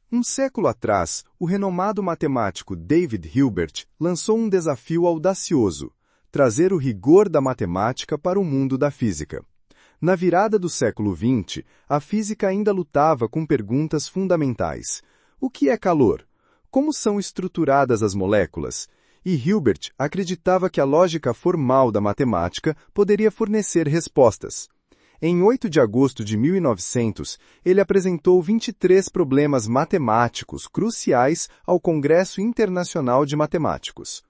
Um século atrás, o renomado matemático David Hilbert lançou um desafio audacioso: trazer o rigor da matemática para o mundo da física. Na virada do século XX, a física ainda lutava com perguntas fundamentais. O que é calor? Como são estruturadas as moléculas? E Hilbert acreditava que a lógica formal da matemática poderia fornecer respostas. Em 8 de agosto de 1900, ele apresentou 23 problemas matemáticos cruciais ao Congresso Internacional de Matemáticos.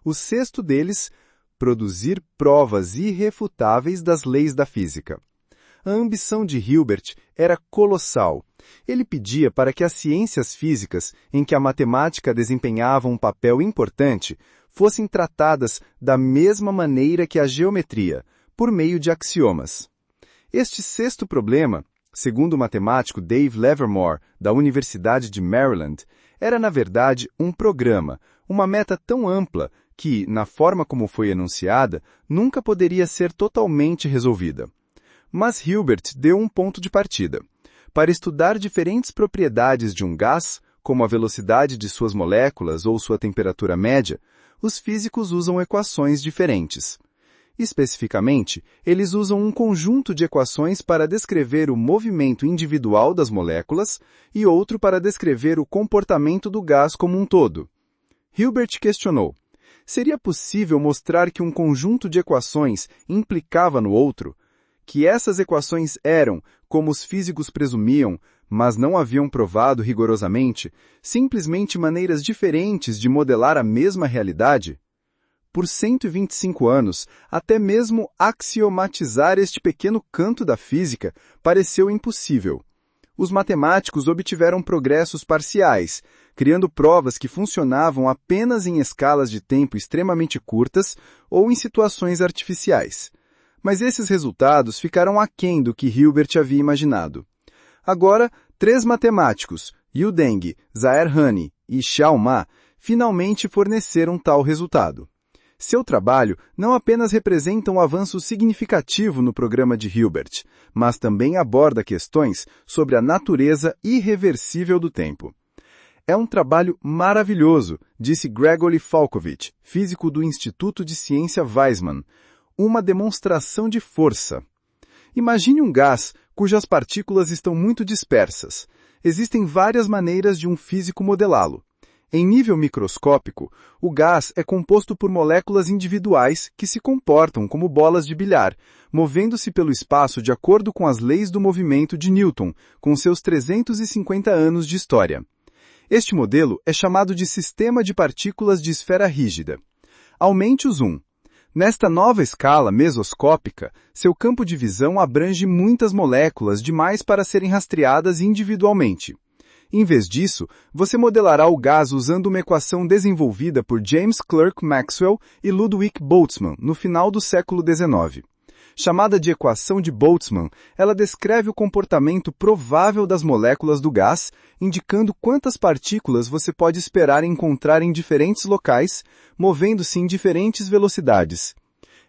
O sexto deles, produzir provas irrefutáveis das leis da física. A ambição de Hilbert era colossal. Ele pedia para que as ciências físicas, em que a matemática desempenhava um papel importante, fossem tratadas da mesma maneira que a geometria, por meio de axiomas. Este sexto problema, segundo o matemático Dave Livermore, da Universidade de Maryland, era na verdade um programa, uma meta tão ampla que, na forma como foi enunciada, nunca poderia ser totalmente resolvida. Mas Hilbert deu um ponto de partida. Para estudar diferentes propriedades de um gás, como a velocidade de suas moléculas ou sua temperatura média, os físicos usam equações diferentes. Especificamente, eles usam um conjunto de equações para descrever o movimento individual das moléculas e outro para descrever o comportamento do gás como um todo. Hilbert questionou: seria possível mostrar que um conjunto de equações implicava no outro? Que essas equações eram, como os físicos presumiam, mas não haviam provado rigorosamente, simplesmente maneiras diferentes de modelar a mesma realidade? Por 125 anos, até mesmo axiomatizar este pequeno canto da física pareceu impossível. Os matemáticos obtiveram progressos parciais, criando provas que funcionavam apenas em escalas de tempo extremamente curtas ou em situações artificiais. Mas esses resultados ficaram aquém do que Hilbert havia imaginado. Agora, 3 matemáticos, Yu Deng, Zahir Hani e Xiao Ma, finalmente forneceram tal resultado. Seu trabalho não apenas representa um avanço significativo no programa de Hilbert, mas também aborda questões sobre a natureza irreversível do tempo. É um trabalho maravilhoso, disse Gregory Falkovich, físico do Instituto de Ciência Weizmann. Uma demonstração de força. Imagine um gás cujas partículas estão muito dispersas. Existem várias maneiras de um físico modelá-lo. Em nível microscópico, o gás é composto por moléculas individuais que se comportam como bolas de bilhar, movendo-se pelo espaço de acordo com as leis do movimento de Newton, com seus 350 anos de história. Este modelo é chamado de sistema de partículas de esfera rígida. Aumente o zoom. Nesta nova escala mesoscópica, seu campo de visão abrange muitas moléculas demais para serem rastreadas individualmente. Em vez disso, você modelará o gás usando uma equação desenvolvida por James Clerk Maxwell e Ludwig Boltzmann no final do século XIX. Chamada de equação de Boltzmann, ela descreve o comportamento provável das moléculas do gás, indicando quantas partículas você pode esperar encontrar em diferentes locais, movendo-se em diferentes velocidades.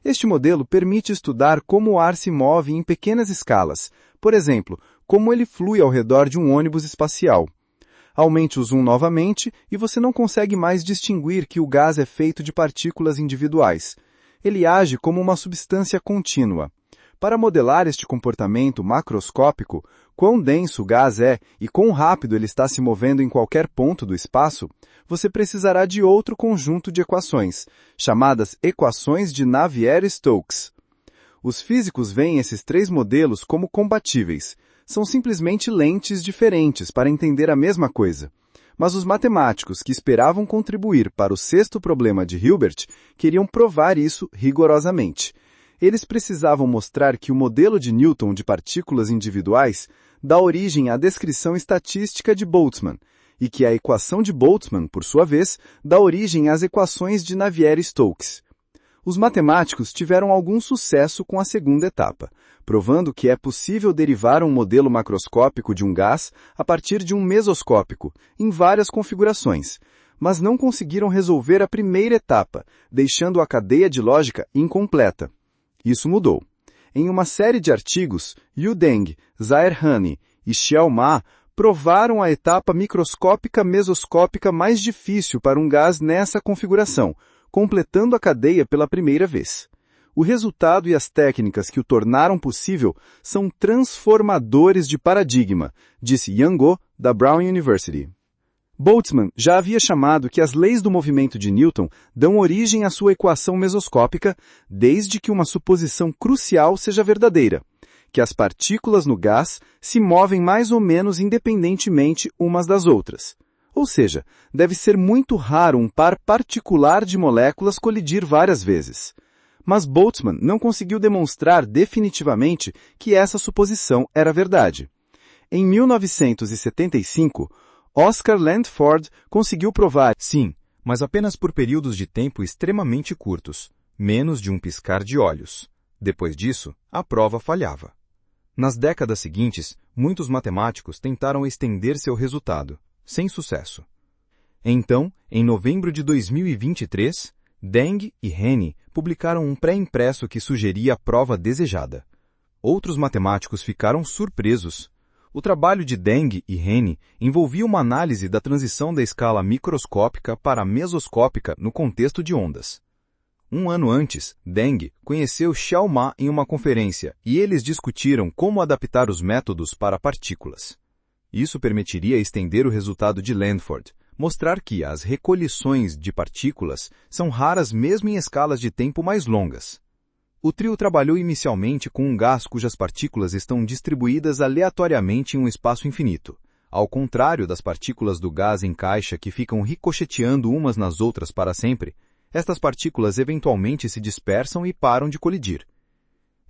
Este modelo permite estudar como o ar se move em pequenas escalas, por exemplo, como ele flui ao redor de um ônibus espacial. Aumente o zoom novamente e você não consegue mais distinguir que o gás é feito de partículas individuais. Ele age como uma substância contínua. Para modelar este comportamento macroscópico, quão denso o gás é e quão rápido ele está se movendo em qualquer ponto do espaço, você precisará de outro conjunto de equações, chamadas equações de Navier-Stokes. Os físicos veem esses 3 modelos como compatíveis. São simplesmente lentes diferentes para entender a mesma coisa. Mas os matemáticos que esperavam contribuir para o sexto problema de Hilbert queriam provar isso rigorosamente. Eles precisavam mostrar que o modelo de Newton de partículas individuais dá origem à descrição estatística de Boltzmann, e que a equação de Boltzmann, por sua vez, dá origem às equações de Navier-Stokes. Os matemáticos tiveram algum sucesso com a segunda etapa, provando que é possível derivar um modelo macroscópico de um gás a partir de um mesoscópico, em várias configurações, mas não conseguiram resolver a primeira etapa, deixando a cadeia de lógica incompleta. Isso mudou. Em uma série de artigos, Yu Deng, Zahir Hani e Xiao Ma provaram a etapa microscópica mesoscópica mais difícil para um gás nessa configuração, completando a cadeia pela primeira vez. O resultado e as técnicas que o tornaram possível são transformadores de paradigma, disse Yang Guo, da Brown University. Boltzmann já havia chamado que as leis do movimento de Newton dão origem à sua equação mesoscópica, desde que uma suposição crucial seja verdadeira, que as partículas no gás se movem mais ou menos independentemente umas das outras. Ou seja, deve ser muito raro um par particular de moléculas colidir várias vezes. Mas Boltzmann não conseguiu demonstrar definitivamente que essa suposição era verdade. Em 1975, Oscar Landford conseguiu provar, sim, mas apenas por períodos de tempo extremamente curtos, menos de um piscar de olhos. Depois disso, a prova falhava. Nas décadas seguintes, muitos matemáticos tentaram estender seu resultado, sem sucesso. Então, em novembro de 2023, Deng e Henny publicaram um pré-impresso que sugeria a prova desejada. Outros matemáticos ficaram surpresos. O trabalho de Deng e Henny envolvia uma análise da transição da escala microscópica para a mesoscópica no contexto de ondas. Um ano antes, Deng conheceu Xiao Ma em uma conferência e eles discutiram como adaptar os métodos para partículas. Isso permitiria estender o resultado de Landford, mostrar que as recolhições de partículas são raras mesmo em escalas de tempo mais longas. O trio trabalhou inicialmente com um gás cujas partículas estão distribuídas aleatoriamente em um espaço infinito, ao contrário das partículas do gás em caixa que ficam ricocheteando umas nas outras para sempre. Estas partículas eventualmente se dispersam e param de colidir.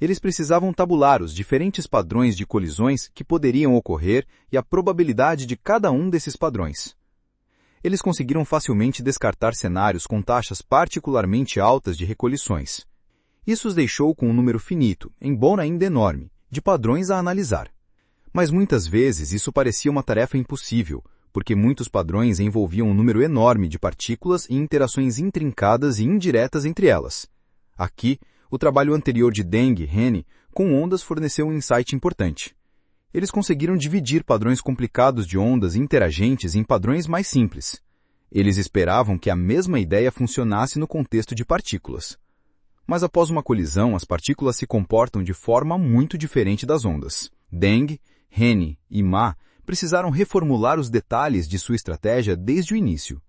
Eles precisavam tabular os diferentes padrões de colisões que poderiam ocorrer e a probabilidade de cada um desses padrões. Eles conseguiram facilmente descartar cenários com taxas particularmente altas de recolhições. Isso os deixou com um número finito, embora ainda enorme, de padrões a analisar. Mas muitas vezes isso parecia uma tarefa impossível, porque muitos padrões envolviam um número enorme de partículas e interações intrincadas e indiretas entre elas. Aqui, o trabalho anterior de Deng e Henny com ondas forneceu um insight importante. Eles conseguiram dividir padrões complicados de ondas interagentes em padrões mais simples. Eles esperavam que a mesma ideia funcionasse no contexto de partículas. Mas após uma colisão, as partículas se comportam de forma muito diferente das ondas. Deng, Henny e Ma precisaram reformular os detalhes de sua estratégia desde o início.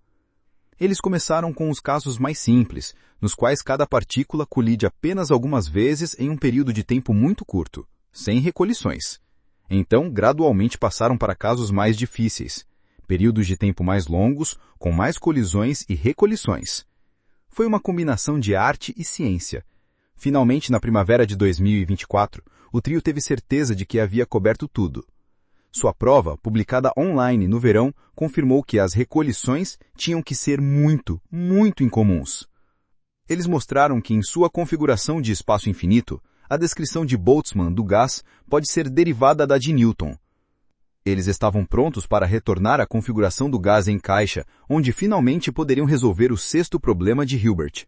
Eles começaram com os casos mais simples, nos quais cada partícula colide apenas algumas vezes em um período de tempo muito curto, sem recolhições. Então, gradualmente passaram para casos mais difíceis, períodos de tempo mais longos, com mais colisões e recolhições. Foi uma combinação de arte e ciência. Finalmente, na primavera de 2024, o trio teve certeza de que havia coberto tudo. Sua prova, publicada online no verão, confirmou que as recolhições tinham que ser muito, muito incomuns. Eles mostraram que em sua configuração de espaço infinito, a descrição de Boltzmann do gás pode ser derivada da de Newton. Eles estavam prontos para retornar à configuração do gás em caixa, onde finalmente poderiam resolver o sexto problema de Hilbert.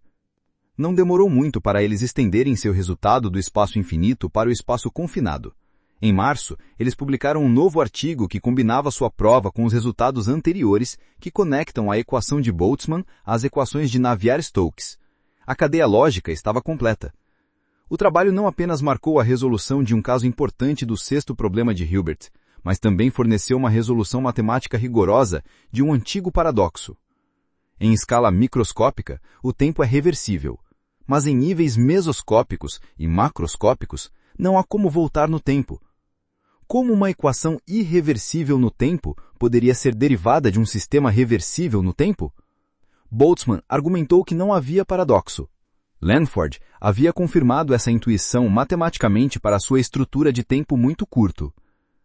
Não demorou muito para eles estenderem seu resultado do espaço infinito para o espaço confinado. Em março, eles publicaram um novo artigo que combinava sua prova com os resultados anteriores que conectam a equação de Boltzmann às equações de Navier-Stokes. A cadeia lógica estava completa. O trabalho não apenas marcou a resolução de um caso importante do sexto problema de Hilbert, mas também forneceu uma resolução matemática rigorosa de um antigo paradoxo. Em escala microscópica, o tempo é reversível, mas em níveis mesoscópicos e macroscópicos, não há como voltar no tempo. Como uma equação irreversível no tempo poderia ser derivada de um sistema reversível no tempo? Boltzmann argumentou que não havia paradoxo. Landford havia confirmado essa intuição matematicamente para sua estrutura de tempo muito curto.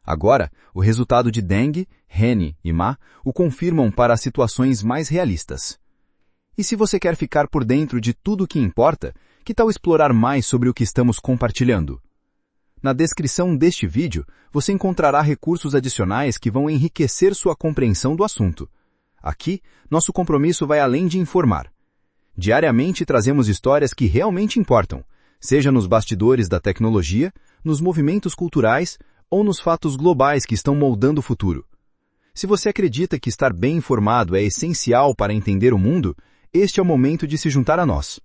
Agora, o resultado de Deng, Henny e Ma o confirmam para situações mais realistas. E se você quer ficar por dentro de tudo o que importa, que tal explorar mais sobre o que estamos compartilhando? Na descrição deste vídeo, você encontrará recursos adicionais que vão enriquecer sua compreensão do assunto. Aqui, nosso compromisso vai além de informar. Diariamente trazemos histórias que realmente importam, seja nos bastidores da tecnologia, nos movimentos culturais ou nos fatos globais que estão moldando o futuro. Se você acredita que estar bem informado é essencial para entender o mundo, este é o momento de se juntar a nós.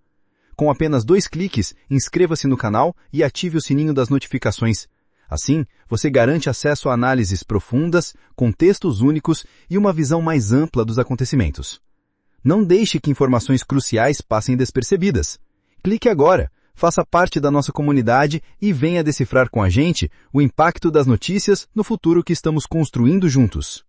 Com apenas 2 cliques, inscreva-se no canal e ative o sininho das notificações. Assim, você garante acesso a análises profundas, contextos únicos e uma visão mais ampla dos acontecimentos. Não deixe que informações cruciais passem despercebidas. Clique agora, faça parte da nossa comunidade e venha decifrar com a gente o impacto das notícias no futuro que estamos construindo juntos.